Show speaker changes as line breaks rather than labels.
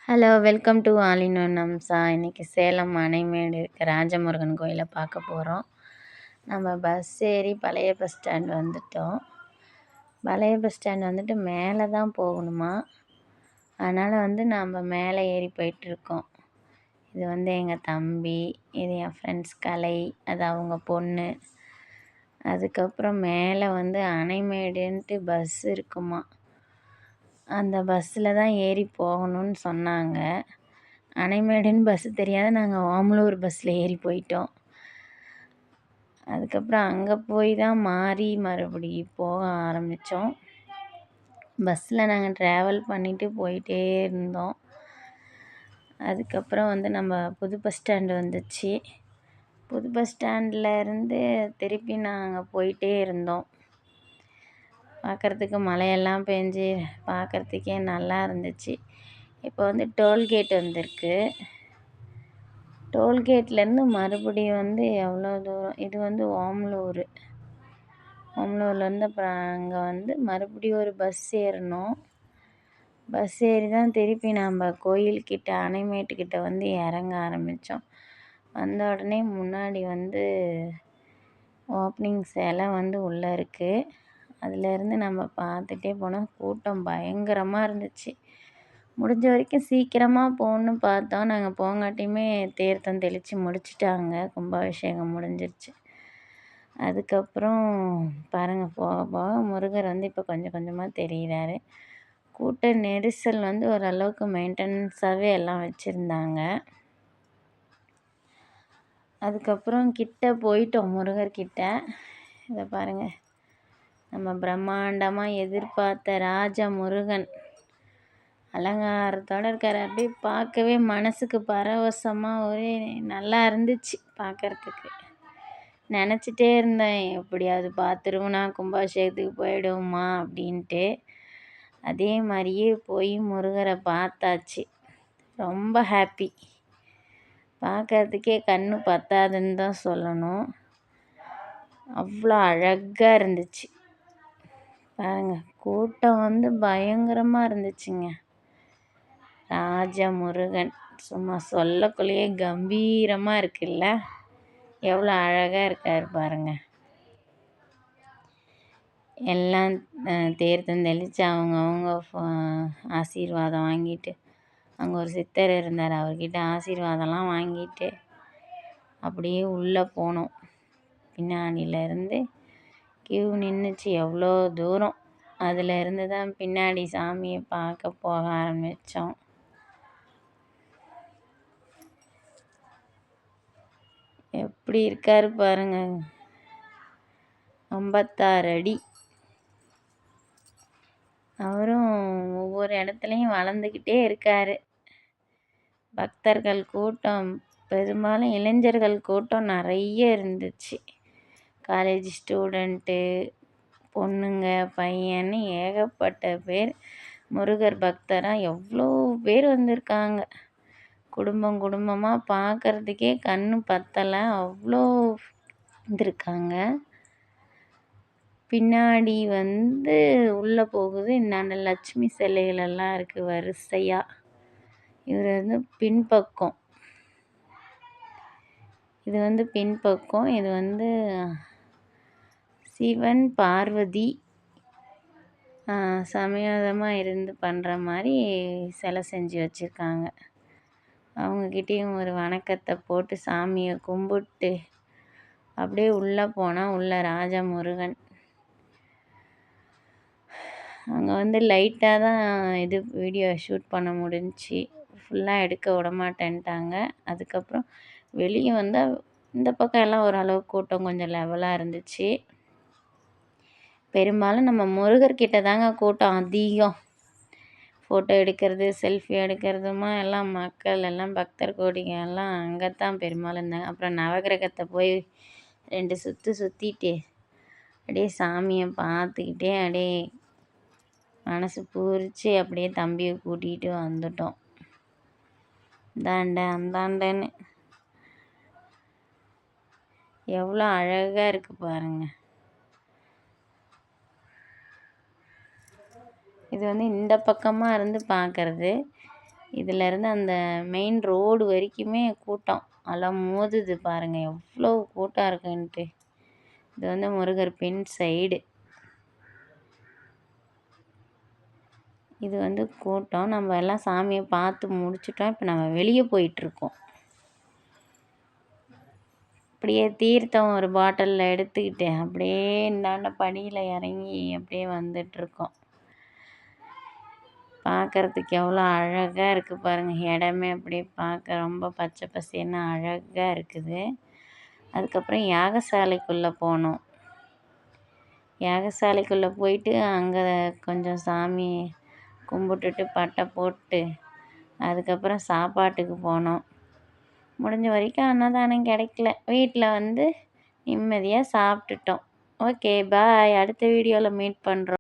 Hello! Welcome to all in one Amsa. இன்னைக்கு சேலம் மணைமேடு இருக்க ராஜமுருகன் கோயில பார்க்க போகிறோம். நம்ம பஸ் ஏறி பழைய பஸ் ஸ்டாண்ட் வந்துட்டோம். பழைய பஸ் ஸ்டாண்ட் வந்துட்டு மேலே தான் போகணுமா. அதனால் நம்ம மேலே ஏறி போயிட்டுருக்கோம். இது எங்கள் தம்பி, இது என் ஃப்ரெண்ட்ஸ் கலை, அது அவங்க பொண்ணு. அதுக்கப்புறம் மேலே அணைமேடுன்ட்டு பஸ் இருக்குமா. அந்த பஸ்ஸில் தான் ஏறி போகணும்னு சொன்னாங்க. அணைமேடுன்னு பஸ்ஸு தெரியாத நாங்கள் ஓமலூர் பஸ்ஸில் ஏறி போயிட்டோம். அதுக்கப்புறம் அங்கே போய் தான் மாறி மறுபடி போக ஆரம்பித்தோம். பஸ்ஸில் நாங்கள் ட்ராவல் பண்ணிவிட்டு போயிட்டே இருந்தோம். அதுக்கப்புறம் நம்ம புது பஸ் ஸ்டாண்டு வந்துச்சு. புது பஸ் ஸ்டாண்டில் இருந்து திருப்பி நாங்கள் போயிட்டே இருந்தோம். பார்க்குறதுக்கு மழையெல்லாம் பெஞ்சு பார்க்குறதுக்கே நல்லா இருந்துச்சு. இப்போ டோல்கேட் வந்திருக்கு. டோல்கேட்லேருந்து மறுபடியும் எவ்வளோ தூரம், இது ஓமலூர். ஓமலூர்லேருந்து அப்புறம் அங்கே மறுபடியும் ஒரு பஸ் ஏறணும். பஸ் ஏறி தான் திருப்பி நம்ம கோயில்கிட்ட அணைமேட்டுக்கிட்ட இறங்க ஆரம்பித்தோம். வந்த உடனே முன்னாடி ஓப்பனிங் சிலை உள்ளே இருக்குது. அதிலேருந்து நம்ம பார்த்துட்டே போனோம். கூட்டம் பயங்கரமாக இருந்துச்சு. முடிஞ்ச வரைக்கும் சீக்கிரமாக போகணுன்னு பார்த்தோம். நாங்கள் போங்காட்டியுமே தீர்த்தம் தெளித்து முடிச்சிட்டாங்க. கும்பாபிஷேகம் முடிஞ்சிருச்சு. அதுக்கப்புறம் பாருங்கள், போக போக முருகர் இப்போ கொஞ்சம் கொஞ்சமாக தெரிகிறாரு. கூட்ட நெரிசல் ஓரளவுக்கு மெயின்டெனன்ஸாகவே எல்லாம் வச்சுருந்தாங்க. அதுக்கப்புறம் கிட்ட போயிட்டோம், முருகர்கிட்ட. இதை பாருங்கள், நம்ம பிரம்மாண்டமாக எதிர்பார்த்த ராஜ முருகன் அலங்காரத்தோடு இருக்கார். அப்படியே பார்க்கவே மனசுக்கு பரவசமாக ஒரே நல்லா இருந்துச்சு பார்க்குறதுக்கு. நினச்சிட்டே இருந்தேன், எப்படியாவது பார்த்துருவோனா, கும்பாபிஷேகத்துக்கு போயிடுவோமா அப்படின்ட்டு. அதே மாதிரியே போய் முருகரை பார்த்தாச்சு. ரொம்ப ஹாப்பி. பார்க்கறதுக்கே கண்ணு பத்தாதுன்னு தான் சொல்லணும். அவ்வளோ அழகாக இருந்துச்சு. பாருங்கள், கூட்டம் பயங்கரமாக இருந்துச்சுங்க. ராஜ முருகன் சும்மா சொல்லக்குள்ளேயே கம்பீரமாக இருக்குல்ல. எவ்வளோ அழகாக இருக்கார் பாருங்கள். எல்லாம் தீர்த்தம் தெளித்து அவங்கவுங்க ஆசீர்வாதம் வாங்கிட்டு, அங்கே ஒரு சித்தர் இருந்தார், அவர்கிட்ட ஆசீர்வாதம்லாம் வாங்கிட்டு அப்படியே உள்ளே போனோம். பின்னாடியிலேருந்து கியூ நின்றுச்சு எவ்வளோ தூரம். அதிலேருந்து தான் பின்னாடி சாமியை பார்க்க போக ஆரம்பித்தோம். எப்படி இருக்கார் பாருங்க, 56 அடி. அவரும் ஒவ்வொரு இடத்துலையும் வளர்ந்துக்கிட்டே இருக்கார். பக்தர்கள் கூட்டம், பெரும்பாலும் இளைஞர்கள் கூட்டம் நிறைய இருந்துச்சு. காலேஜ் ஸ்டூடெண்ட்டு, பொண்ணுங்க, பையன்னு ஏகப்பட்ட பேர் முருகர் பக்தராக எவ்வளோ பேர் வந்திருக்காங்க. குடும்பம் குடும்பமாக பார்க்குறதுக்கே கண்ணு பத்தலை, அவ்வளோ வந்திருக்காங்க. பின்னாடி உள்ளே போகுது. இந்தாண்ட லட்சுமி சிலைகளெல்லாம் இருக்குது வரிசையாக. இது பின்பக்கம். இது பின்பக்கம். இது சிவன் பார்வதி சமயோதமாக இருந்து பண்ணுற மாதிரி சிலை செஞ்சு வச்சுருக்காங்க. அவங்கக்கிட்டேயும் ஒரு வணக்கத்தை போட்டு சாமியை கும்பிட்டு அப்படியே உள்ளே போனால் உள்ளே ராஜ முருகன். அங்கே லைட்டாக தான் இது வீடியோ ஷூட் பண்ண முடிஞ்சிச்சு. ஃபுல்லாக எடுக்க விடமாட்டேன்ட்டாங்க. அதுக்கப்புறம் வெளியே வந்தால் இந்த பக்கம் எல்லாம் ஓரளவுக்கு கூட்டம் கொஞ்சம் லெவலாக இருந்துச்சு. பெரும்பாலும் நம்ம முருகர்கிட்ட தாங்க கூட்டம் அதிகம். ஃபோட்டோ எடுக்கிறது, செல்ஃபி எடுக்கிறதுமா எல்லாம் மக்கள் எல்லாம் பக்தர் கோடிங்க எல்லாம் அங்கே தான் பெரும்பாலும் இருந்தாங்க. அப்புறம் நவகிரகத்தை போய் 2 சுற்று சுற்றிட்டு அப்படியே சாமியை பார்த்துக்கிட்டே அப்படியே மனசு பூரித்து அப்படியே தம்பியை கூட்டிகிட்டு வந்துட்டோம். அந்தாண்டன்னு எவ்வளோ அழகாக இருக்குது பாருங்கள். இது இந்த பக்கமாக இருந்து பார்க்குறது. இதிலேருந்து அந்த மெயின் ரோடு வரைக்குமே கூட்டம் எல்லாம் மோதுது பாருங்கள் எவ்வளோ கூட்டம் இருக்குன்ட்டு. இது வந்து முருகர் பின் சைடு. இது வந்து கூட்டம். நம்ம எல்லாம் சாமியை பார்த்து முடிச்சிட்டோம். இப்போ நம்ம வெளியே போயிட்டுருக்கோம். அப்படியே தீர்த்தம் ஒரு பாட்டிலில் எடுத்துக்கிட்டு அப்படியே இந்தாண்ட படியில் இறங்கி அப்படியே வந்துட்டுருக்கோம். பார்க்குறதுக்கு எவ்வளோ அழகாக இருக்குது பாருங்கள். இடமே அப்படியே பார்க்க ரொம்ப பச்சை பசேல்னு அழகாக இருக்குது. அதுக்கப்புறம் யாகசாலைக்குள்ளே போனோம். யாகசாலைக்குள்ளே போயிட்டு அங்கே கொஞ்சம் சாமி கும்பிட்டுட்டு பட்டை போட்டு அதுக்கப்புறம் சாப்பாட்டுக்கு போனோம். முடிஞ்ச வரைக்கும் அன்னதானம் கிடைக்கல. வீட்டில் வந்து நிம்மதியாக சாப்பிட்டுட்டோம். Okay bye. அடுத்த வீடியோவில் மீட் பண்ணுறோம்.